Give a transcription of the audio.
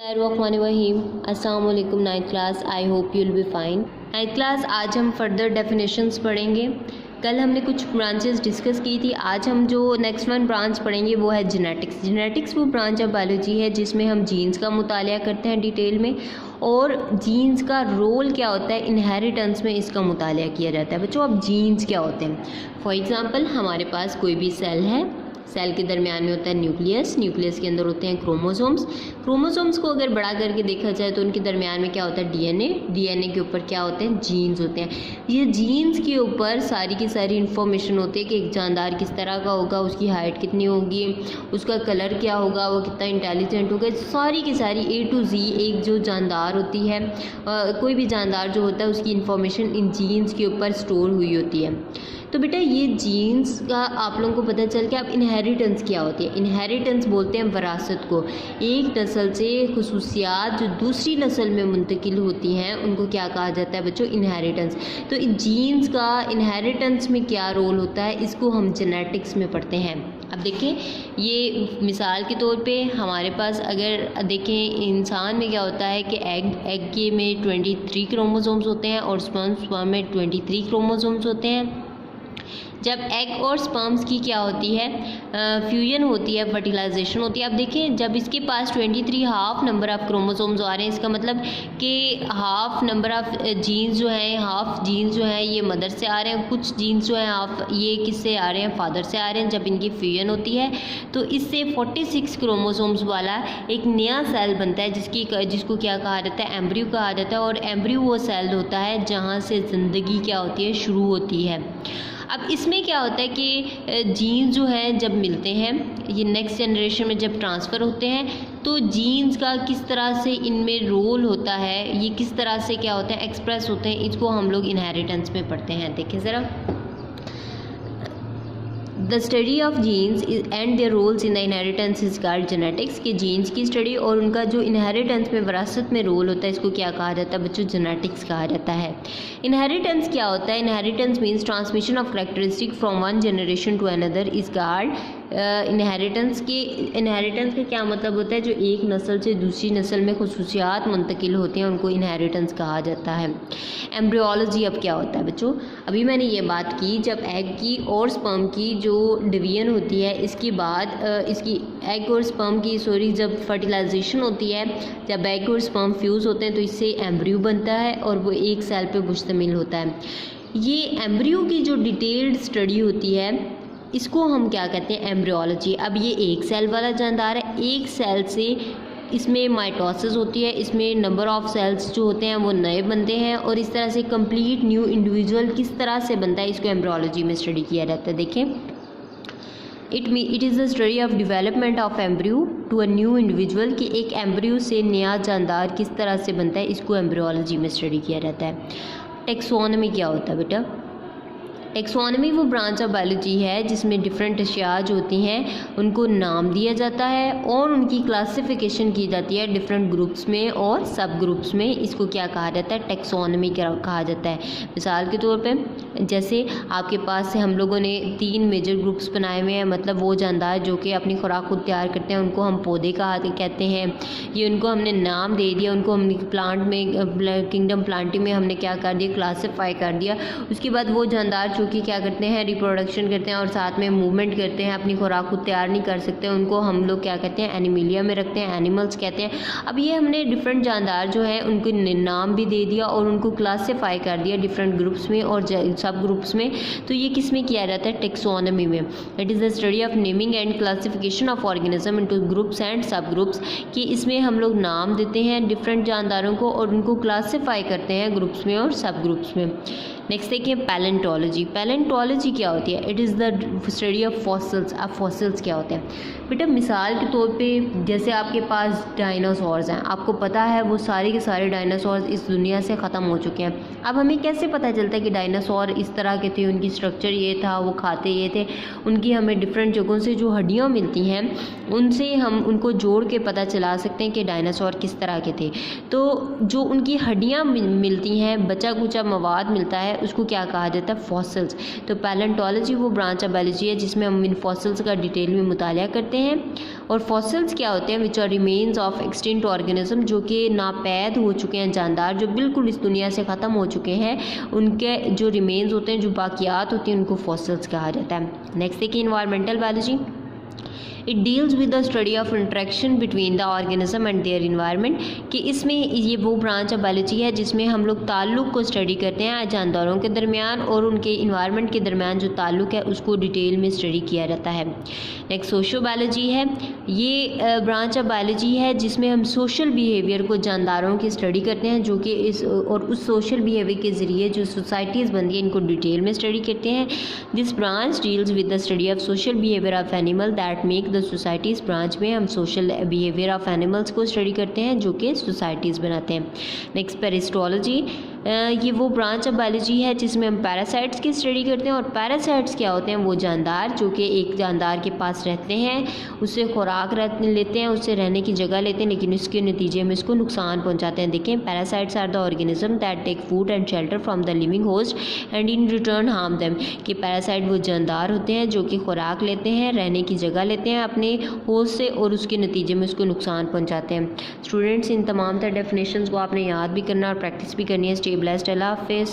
Bismillahirrahmanirrahim. अस्सलाम वालेकुम ninth class. I hope you will be fine. Ninth class आज हम फर्दर डेफिनेशंस पढ़ेंगे. कल हमने कुछ ब्रांचेस डिस्कस की थी. आज हम जो नेक्स्ट वन ब्रांच पढ़ेंगे वो है जेनेटिक्स. जेनेटिक्स वो ब्रांच ऑफ बायोलॉजी है जिसमें हम जीन्स का मुतालिया करते हैं डिटेल में, और जीन्स का रोल क्या होता है इनहेरिटेंस में, इसका मुतालिया किया जाता है. बच्चों अब जीन्स क्या होते हैं? फॉर एग्ज़ाम्पल हमारे पास कोई भी सेल है, सेल के दरमियान में होता है न्यूक्लियस, न्यूक्लियस के अंदर होते हैं क्रोमोसोम्स. क्रोमोसोम्स को अगर बड़ा करके देखा जाए तो उनके दरमियान में क्या होता है डीएनए. डीएनए के ऊपर क्या होते हैं जीन्स होते हैं. ये जीन्स के ऊपर सारी की सारी इन्फॉर्मेशन होती है कि एक जानदार किस तरह का होगा, उसकी हाइट कितनी होगी, उसका कलर क्या होगा, वो कितना इंटेलिजेंट होगा. सारी की सारी ए टू जी एक जो जानदार होती है, कोई भी जानदार जो होता है उसकी इन्फॉर्मेशन इन जीन्स के ऊपर स्टोर हुई होती है. तो बेटा ये जीन्स का आप लोगों को पता चल के अब इनहेरिटेंस क्या होती है. इनहेरिटेंस बोलते हैं विरासत को. एक नस्ल से खुसूसियात जो दूसरी नस्ल में मुंतकिल होती हैं उनको क्या कहा जाता है बच्चों? इनहेरिटेंस. तो जीन्स का इनहेरिटेंस में क्या रोल होता है इसको हम जेनेटिक्स में पढ़ते हैं. अब देखें, ये मिसाल के तौर पे हमारे पास अगर देखें इंसान में क्या होता है कि एग के में 23 क्रोमोसोम्स होते हैं और स्पर्म में 23 क्रोमोसोम्स होते हैं. जब एग और स्पर्म्स की क्या होती है फ्यूजन होती है, फर्टिलाइजेशन होती है. अब देखें जब इसके पास 23 हाफ नंबर ऑफ क्रोमोसोम्स आ रहे हैं, इसका मतलब कि हाफ नंबर ऑफ जीन्स जो हैं, हाफ जीन्स जो हैं ये मदर से आ रहे हैं, कुछ जीन्स जो हैं हाफ ये किससे आ रहे हैं? फादर से आ रहे हैं. जब इनकी फ्यूजन होती है तो इससे 46 क्रोमोसोम्स वाला एक नया सेल बनता है जिसको क्या कहा जाता है? एम्ब्रियो कहा जाता है. और एम्ब्रियो वो सेल होता है जहाँ से ज़िंदगी क्या होती है? शुरू होती है. अब इसमें क्या होता है कि जीन्स जो हैं जब मिलते हैं, ये नेक्स्ट जनरेशन में जब ट्रांसफ़र होते हैं तो जीन्स का किस तरह से इनमें रोल होता है, ये किस तरह से क्या होता है एक्सप्रेस होते हैं, इसको हम लोग इनहेरिटेंस में पढ़ते हैं. देखें ज़रा, the study of genes and their roles in the inheritance is called genetics. कि जीन्स की स्टडी और उनका जो इनहेरिटेंस में विरासत में रोल होता है इसको क्या कहा जाता है बच्चों? जेनेटिक्स कहा जाता है. इनहेरिटेंस क्या होता है? Inheritance means transmission of characteristic from one generation to another is called inheritance का क्या मतलब होता है? जो एक नस्ल से दूसरी नस्ल में खुसूसियात मुंतकिल होती हैं उनको इनहेरिटेंस कहा जाता है. एम्ब्रियोलॉजी अब क्या होता है बच्चों? अभी मैंने ये बात की जब एग की और स्पर्म की जो डिवीजन होती है, इसके बाद इसकी एग और स्पर्म की जब फर्टिलाइजेशन होती है, जब एग और स्पर्म फ्यूज़ होते हैं तो इससे एम्ब्रियो बनता है और वो एक सेल पे मुश्तमिल होता है. ये एम्ब्रियो की जो डिटेल्ड स्टडी होती है इसको हम क्या कहते हैं? एम्ब्रियोलॉजी. अब ये एक सेल वाला जानदार है, एक सेल से इसमें माइटोसिस होती है, इसमें नंबर ऑफ़ सेल्स जो होते हैं वो नए बनते हैं और इस तरह से कंप्लीट न्यू इंडिविजुअल किस तरह से बनता है इसको एम्ब्रियोलॉजी में स्टडी किया जाता है. देखें, it is the study of development of embryo to a new individual. कि एक एम्ब्रियो से नया जानदार किस तरह से बनता है इसको एम्ब्रियोलॉजी में स्टडी किया जाता है. टेक्सोनमी क्या होता है बेटा? टेक्सोनमी वो ब्रांच ऑफ बायोलॉजी है जिसमें डिफरेंट अशिया जो होती हैं उनको नाम दिया जाता है और उनकी क्लासिफिकेशन की जाती है डिफरेंट ग्रुप्स में और सब ग्रुप्स में. इसको क्या कहा जाता है? टेक्सोनमी कहा जाता है. मिसाल के तौर पे जैसे आपके पास से हम लोगों ने 3 मेजर ग्रुप्स बनाए हुए हैं, मतलब वो जानदार जो कि अपनी खुराक खुद तैयार करते हैं उनको हम पौधे कहते हैं. ये उनको हमने नाम दे दिया, उनको हमने प्लांट में किंगडम प्लांटी में हमने क्या कर दिया? क्लासीफाई कर दिया. उसके बाद वो जानदार कि क्या करते हैं? रिप्रोडक्शन करते हैं और साथ में मूवमेंट करते हैं, अपनी खुराक खुद तैयार नहीं कर सकते, उनको हम लोग क्या कहते हैं? एनिमिलिया में रखते हैं, एनिमल्स कहते हैं. अब ये हमने डिफरेंट जानदार जो है उनको नाम भी दे दिया और उनको क्लासीफाई कर दिया डिफरेंट ग्रुप्स में और सब ग्रुप्स में. तो ये किस में किया जाता है? टेक्सोनमी में. It is the study of naming and classification of organism into groups and सब ग्रुप्स. कि इसमें हम लोग नाम देते हैं डिफरेंट जानदारों को और उनको क्लासीफाई करते हैं ग्रुप्स में और सब ग्रुप्स में. नेक्स्ट देखिए पैलेंटोलॉजी. पैलेंटोलॉजी क्या होती है? It is the study of fossils. अब फॉसिल्स क्या होते हैं बेटा? मिसाल के तौर पे जैसे आपके पास डायनासोर्स हैं, आपको पता है वो सारे के सारे डायनासोर्स इस दुनिया से ख़त्म हो चुके हैं. अब हमें कैसे पता चलता है कि डायनासोर इस तरह के थे, उनकी स्ट्रक्चर ये था, वो खाते ये थे? उनकी हमें डिफरेंट जगहों से जो हड्डियाँ मिलती हैं उनसे हम उनको जोड़ के पता चला सकते हैं कि डायनासोर किस तरह के थे. तो जो उनकी हड्डियाँ मिलती हैं, बचा कुचा मवाद मिलता है, है उसको क्या कहा जाता है, फॉसिल्स। तो पैलेंटोलॉजी वो ब्रांच ऑफ बायोलॉजी है जिसमें हम इन फॉसिल्स का डिटेल में मुतालिया करते हैं। और फॉसिल्स क्या होते हैं, which are remains of extinct organism, जो कि नापैद हो चुके हैं जानदार, जो बिल्कुल इस दुनिया से ख़त्म हो चुके हैं, उनके जो रिमेन्स होते हैं, जो बाकियात होती हैं, उनको फॉसिल्स कहा जाता है। नेक्स्ट देखिए environmental biology. It deals with the study of interaction between the organism and their environment, कि इसमें ये वो ब्रांच ऑफ बायोलॉजी है जिसमें हम लोग ताल्लुक़ को स्टडी करते हैं जानदारों के दरमियान और उनके इन्वायरमेंट के दरमियान जो ताल्लुक़ है उसको डिटेल में स्टडी किया जाता है। नेक्स्ट सोशो बायोलॉजी है, ये ब्रांच ऑफ बायोलॉजी है जिसमें हम सोशल बिहेवियर को जानदारों की स्टडी करते हैं, जो कि इस और उस सोशल बिहेवियर के ज़रिए जो सोसाइटीज़ बनती हैं इनको डिटेल में स्टडी करते हैं। This branch deals with the study of social behaviour of animal that make the societies. Branch में हम सोशल बिहेवियर ऑफ एनिमल्स को स्टडी करते हैं जो कि सोसाइटीज़ बनाते हैं। नेक्स्ट पेरिस्टोलॉजी, ये वो ब्रांच ऑफ बायोलॉजी है जिसमें हम पैरासाइट्स की स्टडी करते हैं। और पैरासाइट्स क्या होते हैं, वो जानदार जो कि एक जानदार के पास रहते हैं, उससे खुराक लेते हैं, उससे रहने की जगह लेते हैं, लेकिन इसके नतीजे में इसको नुकसान पहुंचाते हैं। देखें, parasites are the organism that take food and shelter from the living host and in return harm them, कि पैरासाइट वो जानदार होते हैं जो कि खुराक लेते हैं, रहने की जगह लेते हैं अपने होस्ट से और उसके नतीजे में उसको नुकसान पहुँचाते हैं। स्टूडेंट्स, इन तमाम तरह डेफिनेशंस को आपने याद भी करना और प्रैक्टिस भी करनी है। स्टे ब्लेस्ड, अल्लाह हाफिज़।